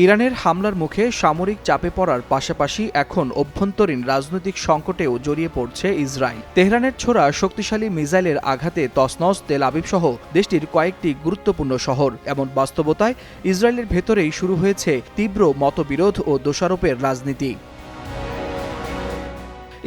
ইরানের হামলার মুখে সামরিক চাপে পড়ার পাশাপাশি এখন অভ্যন্তরীণ রাজনৈতিক সংকটেও জড়িয়ে পড়ছে ইসরায়েল। তেহরানের ছোড়া শক্তিশালী মিসাইলের আঘাতে তছনছ তেল আবিব সহ দেশটির কয়েকটি গুরুত্বপূর্ণ শহর। এমন বাস্তবতায় ইসরায়েলের ভেতরেই শুরু হয়েছে তীব্র মতবিরোধ ও দোষারোপের রাজনীতি।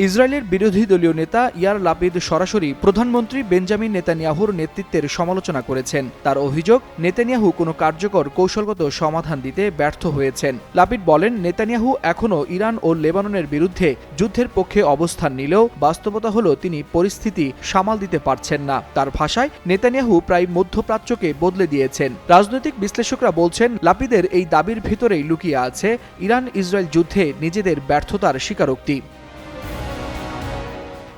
ইসরায়েলের বিরোধী দলীয় নেতা ইয়ার লাপিদ সরাসরি প্রধানমন্ত্রী বেঞ্জামিন নেতানিয়াহুর নেতৃত্বের সমালোচনা করেছেন। তার অভিযোগ, নেতানিয়াহু কোনো কার্যকর কৌশলগত সমাধান দিতে ব্যর্থ হয়েছেন। লাপিদ বলেন, নেতানিয়াহু এখনও ইরান ও লেবাননের বিরুদ্ধে যুদ্ধের পক্ষে অবস্থান নিলেও বাস্তবতা হলো তিনি পরিস্থিতি সামাল দিতে পারছেন না। তার ভাষায়, নেতানিয়াহু প্রায় মধ্যপ্রাচ্যকে বদলে দিয়েছেন। রাজনৈতিক বিশ্লেষকরা বলছেন, লাপিদের এই দাবির ভিতরেই লুকিয়ে আছে ইরান ইসরায়েল যুদ্ধে নিজেদের ব্যর্থতার স্বীকারোক্তি।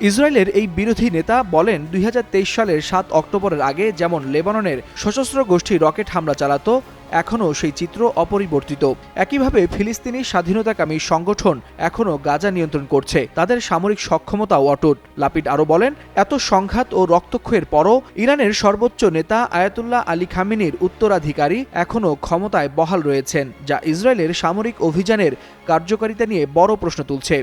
ইসরায়েলের এই বিরোধী নেতা বলেন, ২০২৩ সালের ৭ অক্টোবরের আগে যেমন লেবাননের সশস্ত্র গোষ্ঠী রকেট হামলা চালাতো, এখনও সেই চিত্র অপরিবর্তিত। একইভাবে ফিলিস্তিনি স্বাধীনতাকামী সংগঠন এখনও গাজা নিয়ন্ত্রণ করছে, তাদের সামরিক সক্ষমতাও অটুট। লাপিড আরও বলেন, এত সংঘাত ও রক্তক্ষয়ের পরও ইরানের সর্বোচ্চ নেতা আয়াতুল্লাহ আলী খামেনির উত্তরাধিকারী এখনও ক্ষমতায় বহাল রয়েছেন, যা ইসরায়েলের সামরিক অভিযানের কার্যকারিতা নিয়ে বড় প্রশ্ন তুলছে।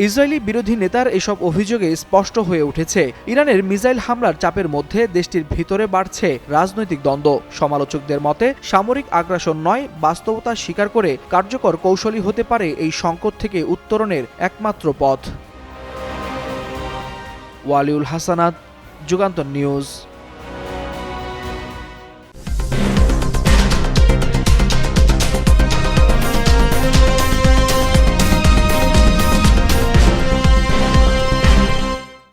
ইসরায়েলি বিরোধী নেতার এসব অভিযোগে স্পষ্ট হয়ে উঠেছে, ইরানের মিসাইল হামলার চাপের মধ্যে দেশটির ভিতরে বাড়ছে রাজনৈতিক দ্বন্দ্ব। সমালোচকদের মতে, সামরিক আগ্রাসন নয়, বাস্তবতা স্বীকার করে কার্যকর কৌশলী হতে পারে এই সংকট থেকে উত্তরণের একমাত্র পথ। ওয়ালিউল হাসানাত, যুগান্তর নিউজ।